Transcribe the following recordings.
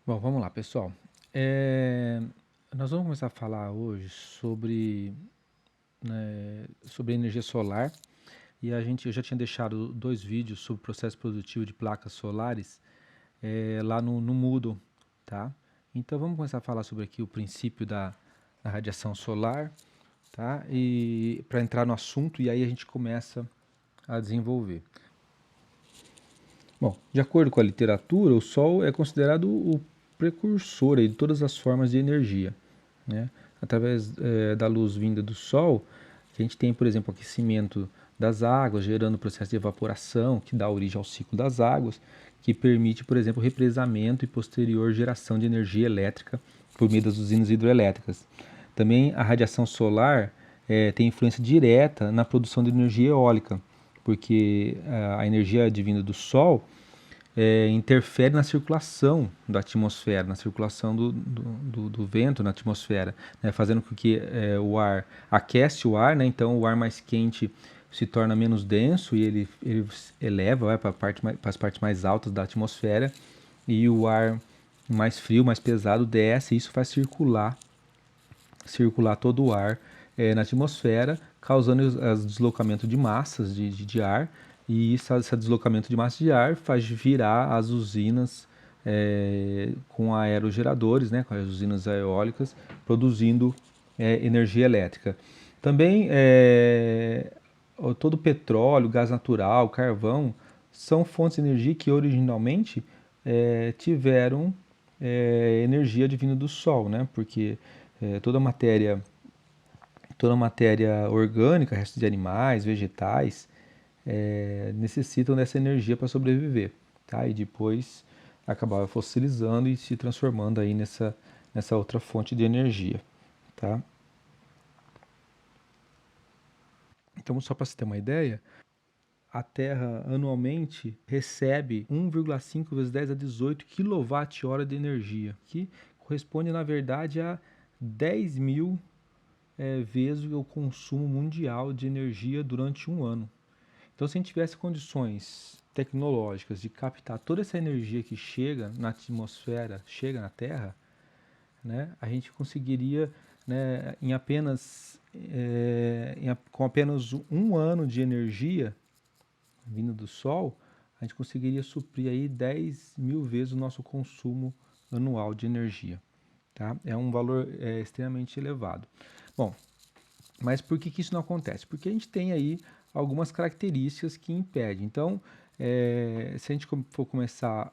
Bom, vamos lá, pessoal. É, Nós vamos começar a falar hoje sobre energia solar. E eu já tinha deixado 2 vídeos sobre o processo produtivo de placas solares lá no Moodle, tá? Então vamos começar a falar sobre aqui o princípio da radiação solar, tá? E para entrar no assunto e aí a gente começa a desenvolver. Bom, de acordo com a literatura, o Sol é considerado o precursor aí de todas as formas de energia, né? Através da luz vinda do Sol, a gente tem, por exemplo, o aquecimento das águas, gerando o processo de evaporação, que dá origem ao ciclo das águas, que permite, por exemplo, o represamento e posterior geração de energia elétrica por meio das usinas hidrelétricas. Também a radiação solar tem influência direta na produção de energia eólica, porque a energia advinda do Sol interfere na circulação da atmosfera, na circulação do vento na atmosfera, né, fazendo com que o ar aquece o ar, né, então o ar mais quente se torna menos denso e ele eleva para as partes mais altas da atmosfera e o ar mais frio, mais pesado desce e isso faz circular todo o ar na atmosfera, causando o deslocamento de massas de ar, e esse deslocamento de massa de ar faz virar as usinas com aerogeradores, né, com as usinas eólicas, produzindo energia elétrica. Também todo o petróleo, gás natural, carvão, são fontes de energia que originalmente tiveram energia advinda do Sol, né? Porque é, toda matéria toda matéria orgânica, restos de animais, vegetais, necessitam dessa energia para sobreviver, tá? E depois acabava fossilizando e se transformando aí nessa outra fonte de energia, tá? Então, só para você ter uma ideia, a Terra anualmente recebe 1,5 vezes 10 a 18 kWh de energia, que corresponde, na verdade, a 10.000 vezes o consumo mundial de energia durante um ano. Então, se a gente tivesse condições tecnológicas de captar toda essa energia que chega na atmosfera, chega na Terra, né, a gente conseguiria, né, com apenas um ano de energia vindo do Sol, a gente conseguiria suprir aí 10.000 vezes o nosso consumo anual de energia. Tá? É um valor extremamente elevado. Bom, mas por que isso não acontece? Porque a gente tem aí algumas características que impedem. Então, se a gente for começar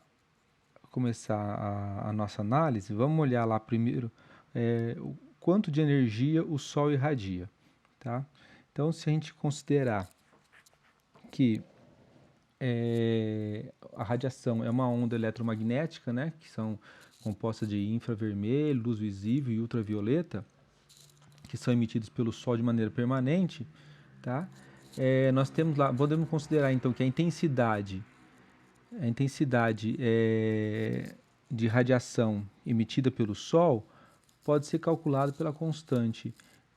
a nossa análise, vamos olhar lá primeiro o quanto de energia o Sol irradia. Tá? Então, se a gente considerar que a radiação é uma onda eletromagnética, né, que são compostas de infravermelho, luz visível e ultravioleta, que são emitidos pelo Sol de maneira permanente, tá? Nós temos lá, podemos considerar então que a intensidade de radiação emitida pelo Sol pode ser calculada pela constante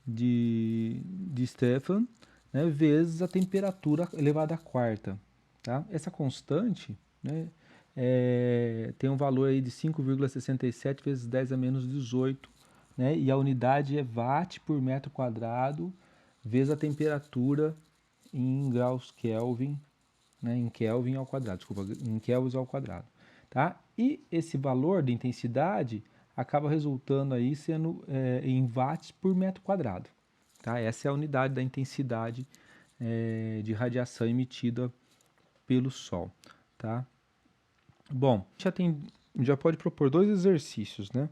de Stefan, né, vezes a temperatura elevada à quarta. Tá? Essa constante, né, tem um valor aí de 5,67 vezes 10 a menos 18, né, e a unidade é watt por metro quadrado vezes a temperatura em graus Kelvin, né, em Kelvin ao quadrado, desculpa, em kelvins ao quadrado, tá? E esse valor de intensidade acaba resultando aí sendo em watts por metro quadrado, tá? Essa é a unidade da intensidade de radiação emitida pelo Sol, tá? Bom, já pode propor 2 exercícios, né?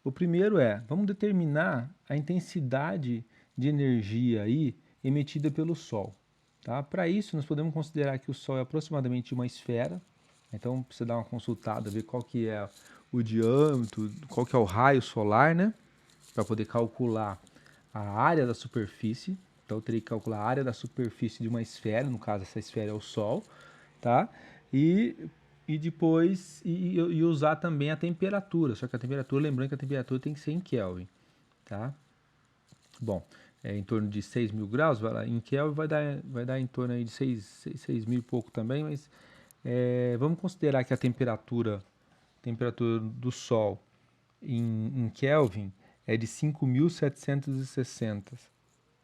O primeiro vamos determinar a intensidade de energia aí emitida pelo Sol. Tá? Para isso, nós podemos considerar que o Sol é aproximadamente uma esfera. Então, você dá uma consultada, ver qual que é o diâmetro, qual que é o raio solar, né? Para poder calcular a área da superfície. Então, eu teria que calcular a área da superfície de uma esfera, no caso, essa esfera é o Sol, tá? E, e depois usar também a temperatura, só que a temperatura, lembrando que a temperatura tem que ser em Kelvin, tá? Bom, em torno de 6.000 graus, vai lá, em Kelvin vai dar em torno aí de 6.000 e pouco também, mas vamos considerar que a temperatura temperatura do Sol em Kelvin é de 5.760,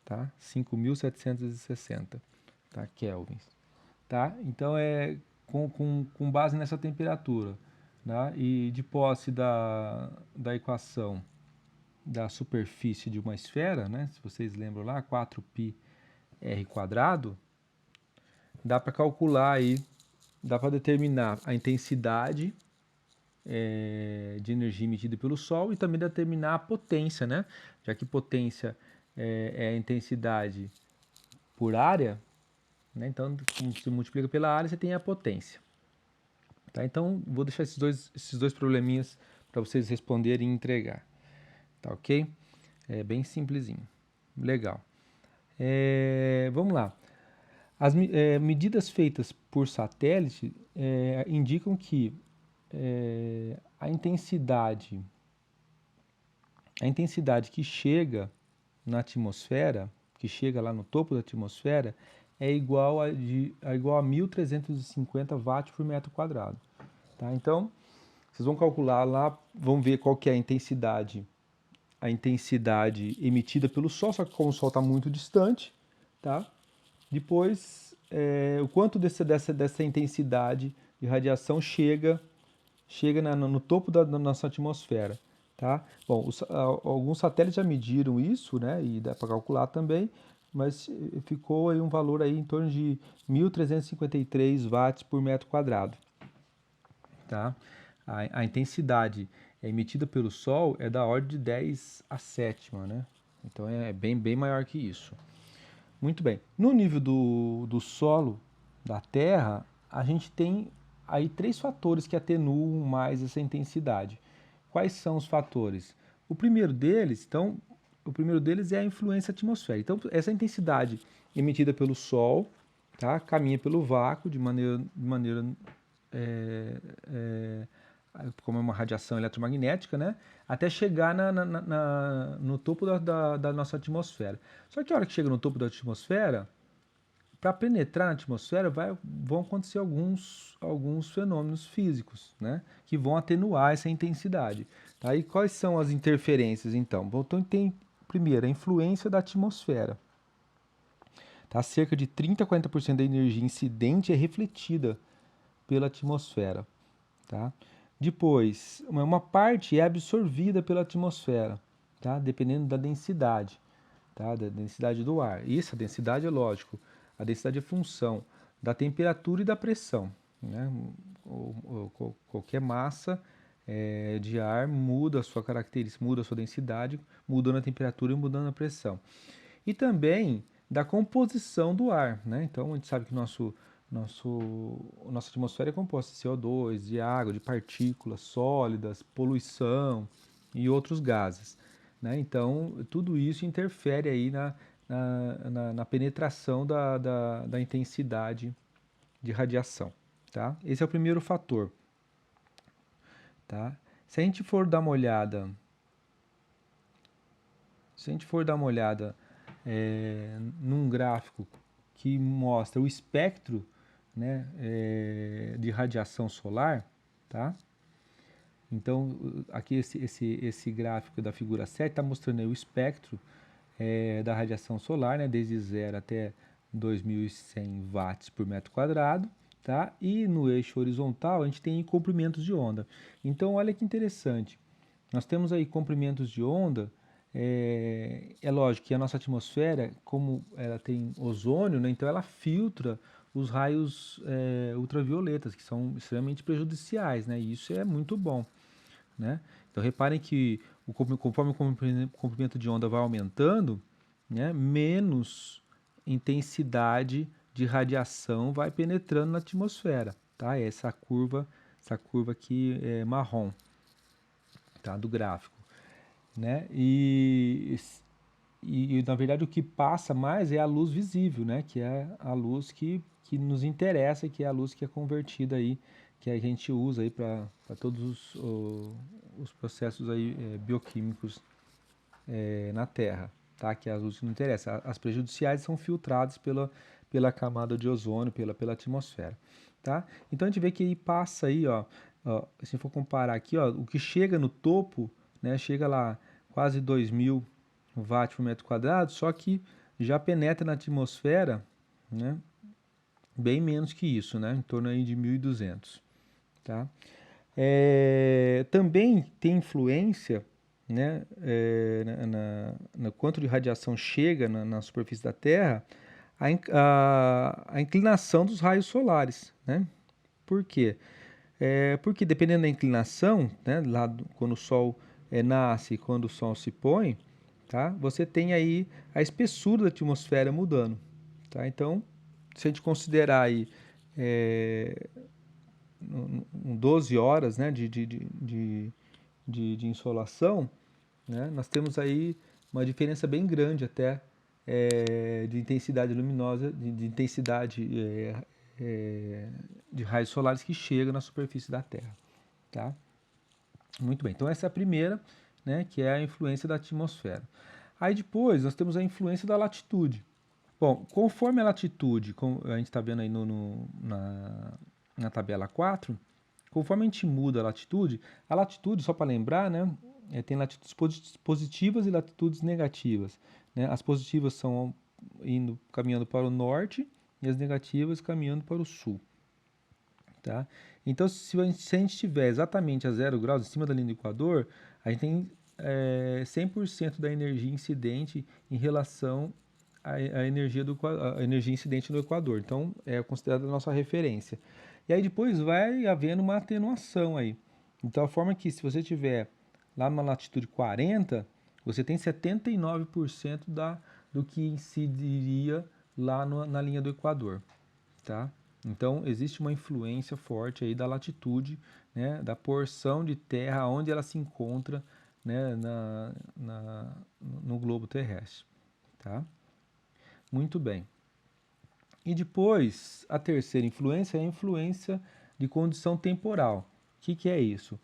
tá? 5.760, tá? Kelvins, tá? Então com base nessa temperatura, né? E de posse da equação da superfície de uma esfera, né? Se vocês lembram lá, 4πr², dá para calcular aí, dá para determinar a intensidade de energia emitida pelo Sol e também determinar a potência, né? Já que potência é a intensidade por área, né? Então, como você multiplica pela área, você tem a potência. Tá? Então, vou deixar esses dois probleminhas para vocês responderem e entregar. Tá ok? É bem simplesinho. Legal. Vamos lá. As medidas feitas por satélite indicam que a intensidade que chega na atmosfera, que chega lá no topo da atmosfera, é igual a 1.350 watts por metro quadrado. Tá? Então, vocês vão calcular lá, vão ver qual que é a intensidade emitida pelo Sol, só que como o Sol está muito distante, tá? Depois, o quanto dessa intensidade de radiação chega no topo da nossa atmosfera, tá? Bom, alguns satélites já mediram isso, né? E dá para calcular também, mas ficou aí um valor aí em torno de 1.353 watts por metro quadrado, tá? A intensidade emitida pelo Sol é da ordem de 10 a sétima, né? Então é bem maior que isso. Muito bem. No nível do solo da Terra, a gente tem aí 3 fatores que atenuam mais essa intensidade. Quais são os fatores? O primeiro deles é a influência atmosférica. Então, essa intensidade emitida pelo Sol, tá, caminha pelo vácuo de maneira como é uma radiação eletromagnética, né, até chegar no topo da nossa atmosfera. Só que a hora que chega no topo da atmosfera, para penetrar na atmosfera vão acontecer alguns fenômenos físicos, né, que vão atenuar essa intensidade. Tá? E quais são as interferências, então? Bom, então tem, primeiro, a influência da atmosfera. Tá? Cerca de 30 a 40% da energia incidente é refletida pela atmosfera. Tá? Depois, uma parte é absorvida pela atmosfera, tá? Dependendo da densidade, tá? Da densidade do ar. Isso, a densidade é lógico. A densidade é função da temperatura e da pressão, né? Qualquer massa de ar muda a sua característica, muda a sua densidade, mudando a temperatura e mudando a pressão. E também da composição do ar, né? Então, a gente sabe que nossa atmosfera é composta de CO2, de água, de partículas sólidas, poluição e outros gases, né? Então, tudo isso interfere aí na penetração da intensidade de radiação, tá? Esse é o primeiro fator, tá? Se a gente for dar uma olhada, num gráfico que mostra o espectro, né, de radiação solar, tá? Então, aqui esse gráfico da figura 7 está mostrando aí o espectro da radiação solar, né, desde 0 até 2.100 watts por metro quadrado, tá? E no eixo horizontal a gente tem comprimentos de onda. Então, olha que interessante. Nós temos aí comprimentos de onda. É lógico que a nossa atmosfera, como ela tem ozônio, né, então ela filtra os raios ultravioletas, que são extremamente prejudiciais, né, e isso é muito bom, né? Então reparem que conforme o comprimento de onda vai aumentando, né, menos intensidade de radiação vai penetrando na atmosfera, tá? Essa curva aqui é marrom, tá, do gráfico, né? E na verdade o que passa mais é a luz visível, né? Que é a luz que nos interessa, que é a luz que é convertida aí, que a gente usa aí para todos os processos aí bioquímicos na Terra, tá? Que é a luz que não interessa. As prejudiciais são filtradas pela camada de ozônio, pela atmosfera, tá? Então a gente vê que aí passa aí, ó, ó, se for comparar aqui, ó, o que chega no topo, né, chega lá quase 2.000 watts por metro quadrado, só que já penetra na atmosfera, né, bem menos que isso, né, em torno aí de 1.200, tá? Também tem influência, né, quanto de radiação chega na superfície da Terra, a inclinação dos raios solares, né? Por quê? Porque dependendo da inclinação, né, quando o Sol nasce e quando o Sol se põe, tá? Você tem aí a espessura da atmosfera mudando, tá? Então, se a gente considerar aí é, 12 horas, né, de insolação, né, nós temos aí uma diferença bem grande até de intensidade luminosa, de intensidade de raios solares que chegam na superfície da Terra, tá? Muito bem, então essa é a primeira, né, que é a influência da atmosfera. Aí depois nós temos a influência da latitude. Bom, conforme a latitude, como a gente está vendo aí na tabela 4, conforme a gente muda a latitude, só para lembrar, né, tem latitudes positivas e latitudes negativas, né? As positivas são caminhando para o norte e as negativas caminhando para o sul, tá? Então, se a gente estiver exatamente a 0 graus, em cima da linha do Equador, a gente tem 100% da energia incidente em relação à energia incidente no Equador. Então, é considerada a nossa referência. E aí depois vai havendo uma atenuação aí. De tal forma que se você tiver lá na latitude 40, você tem 79% do que incidiria lá na linha do Equador, tá? Então, existe uma influência forte aí da latitude, né, da porção de terra onde ela se encontra, né, no globo terrestre, tá? Muito bem. E depois, a terceira influência é a influência de condição temporal. O que é isso?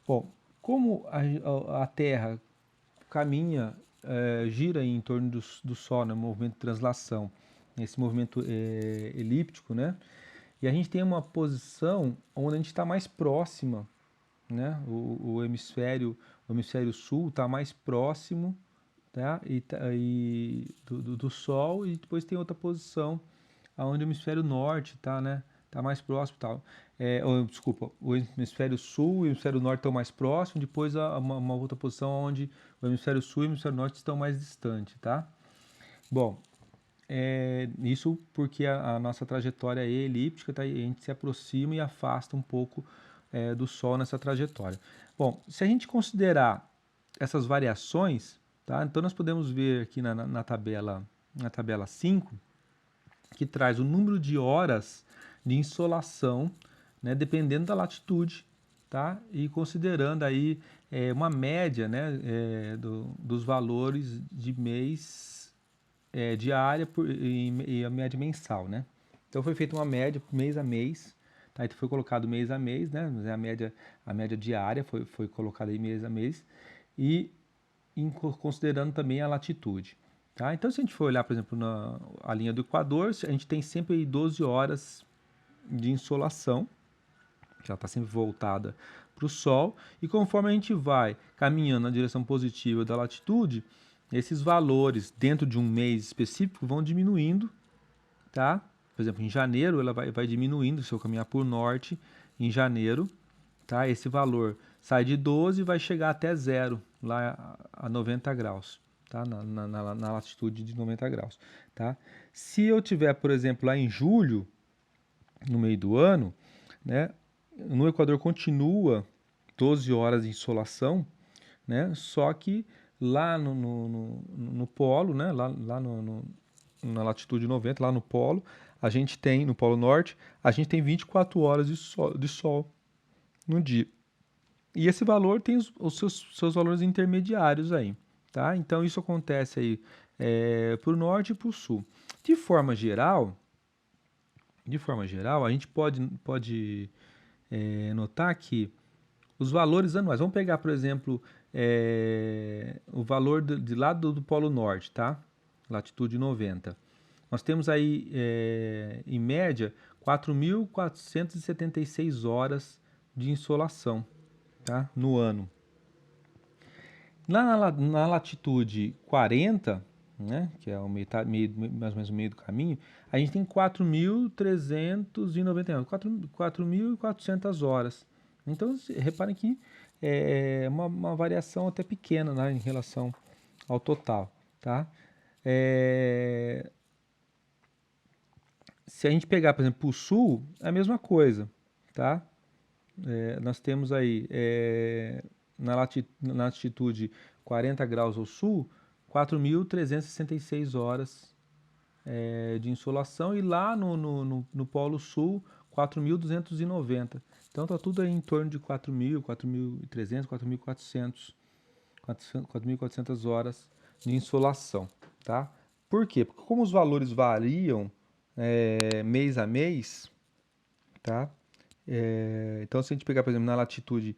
Bom, como a Terra caminha, gira em torno do Sol, no movimento de translação, esse movimento elíptico, né? E a gente tem uma posição onde a gente está mais próxima, né? O hemisfério sul está mais próximo, tá? Do Sol, e depois tem outra posição onde o hemisfério norte está, né? Tá mais próximo, tal. Desculpa, o hemisfério sul e o hemisfério norte estão mais próximos, depois uma outra posição onde o hemisfério sul e o hemisfério norte estão mais distantes, tá? Bom, isso porque a nossa trajetória é elíptica, tá? E a gente se aproxima e afasta um pouco do Sol nessa trajetória. Bom, se a gente considerar essas variações, tá? Então nós podemos ver aqui na tabela 5, que traz o número de horas de insolação, né, dependendo da latitude, tá? E considerando aí uma média, né, dos valores de mês diária e a média mensal, né? Então foi feita uma média mês a mês, tá? Então foi colocado mês a mês, né? A média diária foi colocada aí mês a mês e considerando também a latitude. Tá? Então, se a gente for olhar, por exemplo, a linha do Equador, a gente tem sempre 12 horas de insolação, que ela está sempre voltada para o Sol, e conforme a gente vai caminhando na direção positiva da latitude, esses valores dentro de um mês específico vão diminuindo, tá? Por exemplo, em janeiro ela vai diminuindo, se eu caminhar por norte, em janeiro, tá? Esse valor sai de 12 e vai chegar até zero, lá a 90 graus, tá? Na latitude de 90 graus, tá? Se eu tiver, por exemplo, lá em julho, no meio do ano, né? No Equador continua 12 horas de insolação, né? Só que lá no polo, né? Lá na latitude 90, lá no polo, no polo norte, a gente tem 24 horas de sol no dia. E esse valor tem os seus valores intermediários aí, tá? Então isso acontece aí para o norte e para o sul. De forma geral, a gente pode notar que os valores anuais, vamos pegar, por exemplo, o valor de lá do Polo Norte, tá? Latitude 90. Nós temos aí, em média, 4.476 horas de insolação, tá? No ano. Na latitude 40, né, que é mais ou menos o meio do caminho, a gente tem 4.399, 4.400 horas. Então, reparem que é uma variação até pequena, né, em relação ao total, tá? Se a gente pegar, por exemplo, o sul, é a mesma coisa, tá? Nós temos aí na latitude 40 graus ao sul, 4.366 horas de insolação, e lá no Polo Sul, 4.290. Então está tudo aí em torno de 4.000, 4.300, 4.400 horas de insolação, tá? Por quê? Porque como os valores variam mês a mês, tá? Então, se a gente pegar, por exemplo, na latitude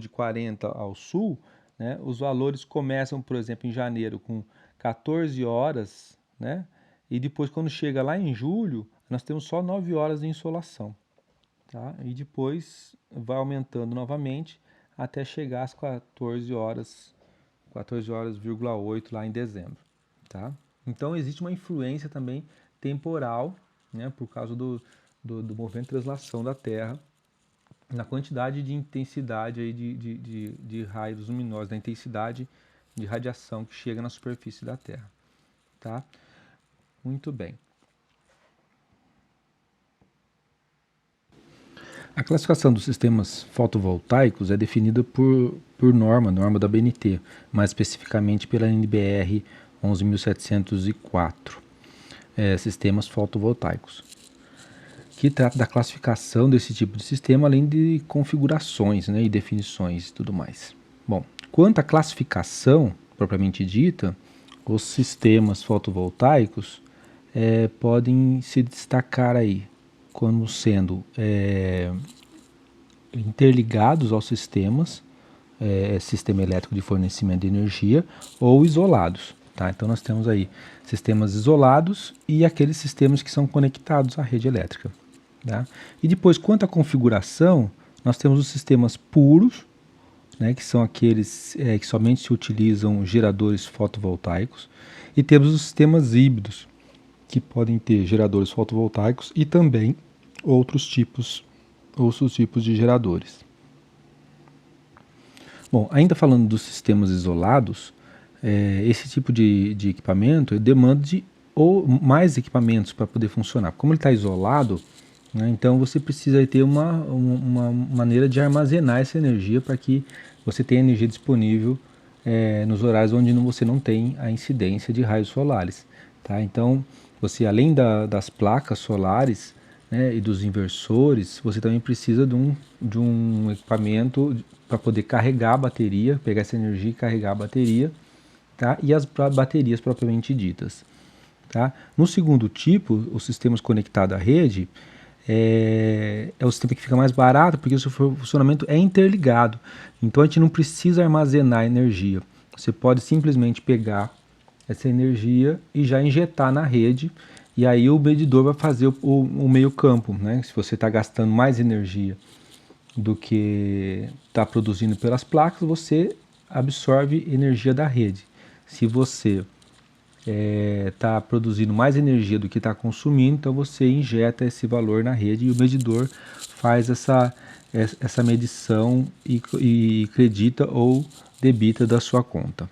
40 ao sul, né, os valores começam, por exemplo, em janeiro com 14 horas, né, e depois, quando chega lá em julho, nós temos só 9 horas de insolação. Tá? E depois vai aumentando novamente até chegar às 14 horas, 14 horas,8 lá em dezembro. Tá? Então, existe uma influência também temporal, né, por causa do movimento de translação da Terra, na quantidade de intensidade aí de raios luminosos, da intensidade de radiação que chega na superfície da Terra. Tá? Muito bem. A classificação dos sistemas fotovoltaicos é definida por norma da BNT, mais especificamente pela NBR 11.704, sistemas fotovoltaicos, que trata da classificação desse tipo de sistema, além de configurações, né, e definições e tudo mais. Bom, quanto à classificação propriamente dita, os sistemas fotovoltaicos podem se destacar aí como sendo interligados aos sistemas, sistema elétrico de fornecimento de energia, ou isolados. Tá? Então nós temos aí sistemas isolados e aqueles sistemas que são conectados à rede elétrica. Tá? E depois, quanto à configuração, nós temos os sistemas puros, né, que são aqueles que somente se utilizam geradores fotovoltaicos, e temos os sistemas híbridos, que podem ter geradores fotovoltaicos e também outros tipos de geradores. Bom, ainda falando dos sistemas isolados, esse tipo de equipamento demanda mais equipamentos para poder funcionar. Como ele está isolado, né, então você precisa ter uma maneira de armazenar essa energia para que você tenha energia disponível nos horários onde você não tem a incidência de raios solares. Tá? Então, você, além das placas solares, né, e dos inversores, você também precisa de um equipamento para poder carregar a bateria, pegar essa energia e carregar a bateria, tá? E as baterias propriamente ditas. Tá? No segundo tipo, os sistemas conectados à rede, é o sistema que fica mais barato, porque o seu funcionamento é interligado. Então a gente não precisa armazenar energia. Você pode simplesmente pegar essa energia e já injetar na rede, e aí o medidor vai fazer o meio campo, né? Se você está gastando mais energia do que está produzindo pelas placas, você absorve energia da rede. Se você está produzindo mais energia do que está consumindo, então você injeta esse valor na rede e o medidor faz essa medição e credita ou debita da sua conta.